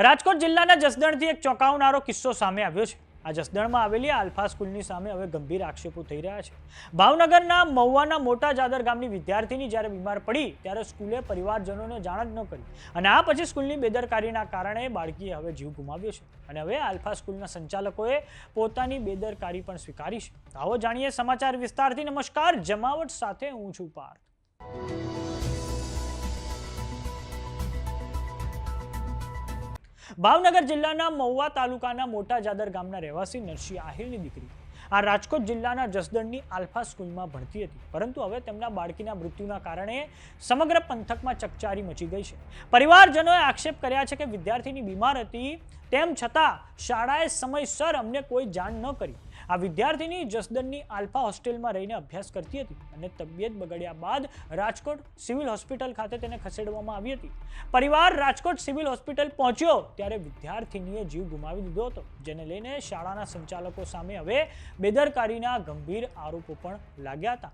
રાજકોટ જિલ્લાના જસદણથી એક ચોંકાવનારો કિસ્સો સામે આવ્યો છે। આ જસદણમાં આવેલી આલ્ફા સ્કૂલની સામે હવે ગંભીર આક્ષેપો થઈ રહ્યા છે। ભાવનગરના મહુવાના મોટા જાદર ગામની વિદ્યાર્થીની જ્યારે બીમાર પડી ત્યારે સ્કૂલે પરિવારજનોને જાણ જ ન કરી અને આ પછી સ્કૂલની બેદરકારીના કારણે બાળકીએ હવે જીવ ગુમાવ્યો છે અને હવે આલ્ફા સ્કૂલના સંચાલકોએ પોતાની બેદરકારી પણ સ્વીકારી છે। આવો જાણીએ સમાચાર વિસ્તારથી। નમસ્કાર, જમાવટ સાથે હું છું પાર્થ। ભાવનગર જિલ્લાના મહુવા તાલુકાના મોટા જાદર ગામના રહેવાસી નરસિંહ આહિરની દીકરી આ રાજકોટ જિલ્લાના જસદણની આલ્ફા સ્કૂલમાં ભણતી હતી, પરંતુ હવે તેમના બાળકીના મૃત્યુના કારણે સમગ્ર પંથકમાં ચકચારી મચી ગઈ છે। પરિવારજનોએ આક્ષેપ કર્યા છે કે વિદ્યાર્થીની બીમાર હતી તેમ છતાં શાળાએ સમયસર અમને કોઈ જાણ ન કરી। આ વિદ્યાર્થીની જસદણની આલ્ફા હોસ્ટેલમાં રહીને અભ્યાસ કરતી હતી અને તબિયત બગડ્યા બાદ રાજકોટ સિવિલ હોસ્પિટલ ખાતે તેને ખસેડવામાં આવી હતી। પરિવાર રાજકોટ સિવિલ હોસ્પિટલ પહોંચ્યો ત્યારે વિદ્યાર્થીનીએ જીવ ગુમાવી દીધો હતો, જેને લઈને શાળાના સંચાલકો સામે હવે બેદરકારીના ગંભીર આરોપો પણ લાગ્યા હતા।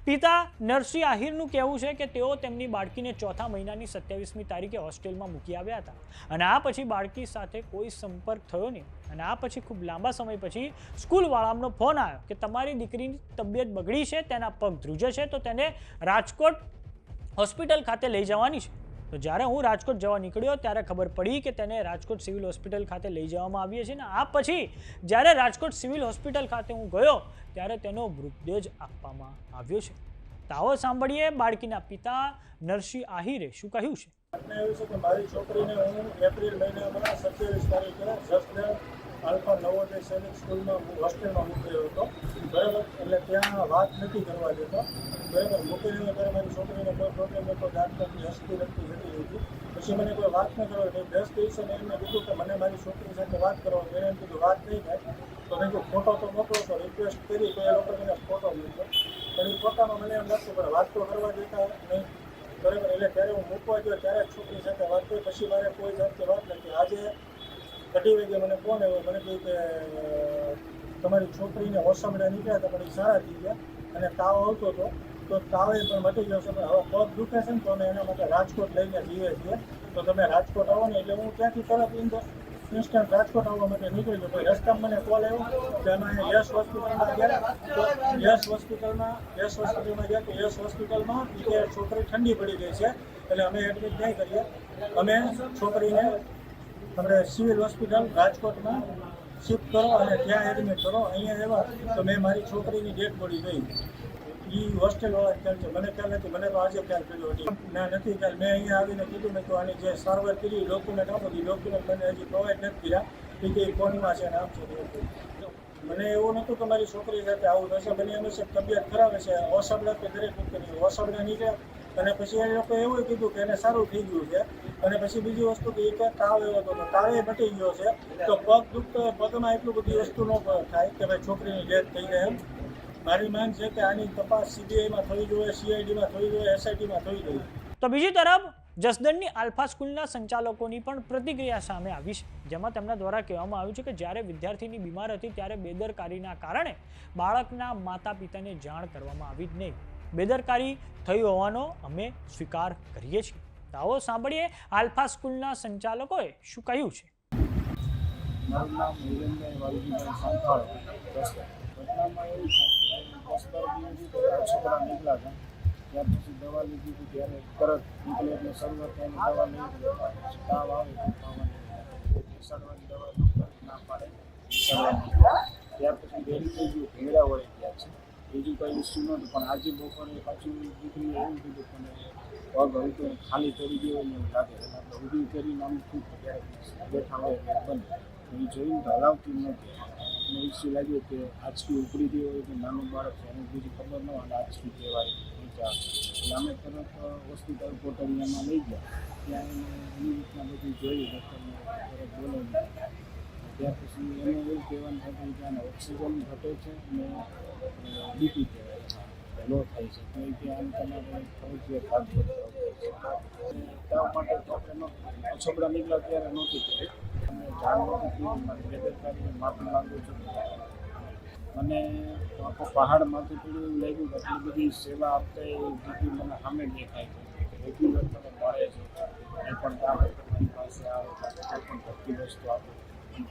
પિતા નરસિંહ આહિરનું કહેવું છે કે તેઓ તેમની બાળકીને ચોથા મહિનાની 27મી તારીખે હોસ્ટેલમાં મૂકી આવ્યા હતા અને આ પછી બાળકી સાથે કોઈ સંપર્ક થયો નહીં અને આ પછી ખૂબ લાંબા સમય પછી સ્કૂલવાળાનો ફોન આવ્યો કે તમારી દીકરીની તબિયત બગડી છે, તેના પગ ધ્રુજે છે, તો તેને રાજકોટ હોસ્પિટલ ખાતે લઈ જવાની છે। તો જ્યારે હું રાજકોટ જવા નીકળ્યો ત્યારે ખબર પડી કે તેને રાજકોટ સિવિલ હોસ્પિટલ ખાતે લઈ જવામાં આવી છે ને આ પછી જ્યારે રાજકોટ સિવિલ હોસ્પિટલ ખાતે હું ગયો ત્યારે તેનો મૃતદેહ જ આપવામાં આવ્યો છે। તો આવો સાંભળીએ બાળકીના પિતા નરસિંહ આહિરે શું કહ્યું છે। એવું છે કે મારી છોકરીને હું એપ્રિલ મહિનામાં 27 તારીખે જસદણ આલ્ફા નવોદય સૈનિક સ્કૂલમાં હોસ્ટેલમાં મૂક્યો હતો, બરાબર। એટલે ત્યાં વાત નથી કરવા દેતો, બરાબર। મૂકેલી ત્યારે મારી છોકરીને કોઈ પ્રોબ્લેમ હતો, દાંતની હસતી રખતી જતી હતી। પછી મને કોઈ વાત ન કરવા દે। 10 દિવસે મેં એમને કીધું કે મને મારી છોકરી સાથે વાત કરવા, મેં એમ કીધું વાત નહીં થાય તો મેં કીધું ફોટો તો મોકલો, તો રિક્વેસ્ટ કરી તો એ લોકો મને ફોટો મોકલો, પણ એ ફોટામાં મને એમ લાગતું પણ વાત તો કરવા દેતા નહીં, બરાબર। એટલે ત્યારે હું મૂકવા ગયો ત્યારે છોકરી સાથે વાત કરી, પછી મારે કોઈ જાતની વાત નથી। આજે 2:30 વાગે મને ફોન આવ્યો, મને કહ્યું કે તમારી છોકરીને ઓસમડા નીકળ્યા હતા પણ એ સારા થઈ ગયા અને તાવ આવતો હતો, તો તાવે પણ મટી ગયો છે, પણ હવે પગ દુખે છે ને તો અમે એના માટે રાજકોટ લઈને જઈએ છીએ, તો તમે રાજકોટ આવો ને। એટલે હું ત્યાંથી તરત ઇન્સ્ટન્ટ રાજકોટ આવવા માટે નીકળી ગયો। કોઈ રસ્તામાં મને કોલ આવ્યો કે અમે યશ હોસ્પિટલમાં ગયા, તો યશ હોસ્પિટલમાં ગયા તો યશ હોસ્પિટલમાં કે છોકરી ઠંડી પડી ગઈ છે એટલે અમે એડમિટ નહીં કરીએ, અમે છોકરીને આપણે સિવિલ હોસ્પિટલ રાજકોટમાં શિફ્ટ કરો અને ત્યાં એડમિટ કરો। અહીંયા આવ્યા તો મેં મારી છોકરીની ડેડ બોડી ગઈ, એ હોસ્ટેલવાળા ખ્યાલ છે, મને ખ્યાલ નથી, મને તો આજે ખ્યાલ કર્યો હતો ના નથી ખ્યાલ। મેં અહીંયા આવીને કીધું મેં તો આની જે સારવાર કરી ડોક્યુમેન્ટ આપો, એ ડોક્યુમેન્ટ મને હજી પ્રોવાઈડ નથી કર્યા, એ કે ફોનમાં છે ને આમ છે। મને એવું નહોતું કે મારી છોકરી સાથે આવું થશે, મને એમ છે તબિયત ખરાબ છે, ઓસબડા તો દરેક વ્યક્તિની ઓસબડા નીકળ્યા અને પછી એ લોકોએ એવું કીધું કે એને સારું થઈ ગયું છે અને પછી બીજી વસ્તુ કે એ તાવ એવો હતો તો તાવે મટી ગયો છે, તો પગ દુખતો પગમાં એટલું બધી વસ્તુ ન થાય કે ભાઈ છોકરીની ડેથ થઈ જાય એમ। મારી માંગ છે કે આની તપાસ CBIમાં થવી જોઈએ, CIDમાં થવી જોઈએ, SITમાં થવી જોઈએ। તો બીજી તરફ જસદણની આલ્ફા સ્કૂલના સંચાલકોની પણ પ્રતિક્રિયા સામે આવી છે, જેમાં તેમના દ્વારા કહેવામાં આવ્યું છે કે જ્યારે વિદ્યાર્થીની બીમાર હતી ત્યારે બેદરકારીના કારણે બાળકના માતા પિતાને જાણ કરવામાં આવી જ નહીં। બેદરકારી થઈ હોવાનો અમે સ્વીકાર કરીએ છીએ। તો આવો સાંભળીએ આલ્ફા સ્કૂલના સંચાલકોએ શું કહ્યું છે। મારું નામ હિરેનભાઈ વાલજીભાઈ સંથાળ। ઘટનામાં એવું છે કે 10 દિવસ છોકરા નીકળ્યા હતા, ત્યાર પછી દવા લીધી હતી, ત્યારે તરત નીકળે એટલે શરૂઆત થઈને દવા લઈ તાવ આવે તો બેસાડવાની દવા ના પાડે, ત્યાર પછી ડેરી થઈ ગયું, ભેડા વળી ગયા છે, બીજું કંઈ ઇસ્યુ નહોતું। પણ આજે બપોરે પાછું દીકરીએ એવું કીધું પણ પગ હવે તો ખાલી કરી દેવો ને એવું લાગે, એટલે ઊભી કરીને આમ શું ત્યારે બેઠા હોય એટલે બંધ એ જોઈને તો હલાવતી નહોતી, અને ઇસ્યુ લાગ્યો કે આંચકી ઉપડી ગઈ હોય કે નાનું બાળક છે એને બીજી ખબર ન હોય આંચકી કહેવાય નીચા, એટલે અમે તરત હોસ્પિટલ કોટડિયામાં લઈ ગયા, ત્યાં એને એની રીતના બધું જોયું, ડૉક્ટરને તરત બોલાવી, ત્યાર પછી એને એવું કહેવાનું થતું કે આને ઓક્સિજન ઘટે છે અને બીપી કહેવાય લો થાય છે, તો એ કે આમ તમારે ફરજિયાત હાથ તાવ માટે તો આપણે છોકરા નીકળ્યા ત્યારે નહોતી કરી અને જાણ નહોતી કરી, મારી બેદરકારીને માફી માગું છું। મને આખો પહાડ માથું પડ્યું એવું લાગ્યું કે આટલી બધી સેવા આપતા એ દીકરી મને સામે દેખાય છે, રેગ્યુલર મને મળે છે, એ પણ કામ મારી પાસે આવે કોઈ પણ ભરતી વસ્તુ આપે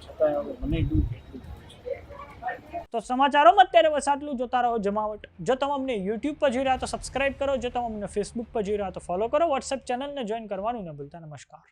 છતાંય હવે મને દુઃખ એટલું જ હોય છે. તો સમાચારોમાં અત્યારે બસ આટલું. જોતા રહો જમાવટ. જો તમે અમને યુટ્યુબ પર જોઈ રહ્યા તો સબસ્ક્રાઇબ કરો, જો તમે અમને ફેસબુક પર જોઈ રહ્યા તો ફોલો કરો, વોટ્સએપ ચેનલને જોઈન કરવાનું ન ભૂલતા. નમસ્કાર.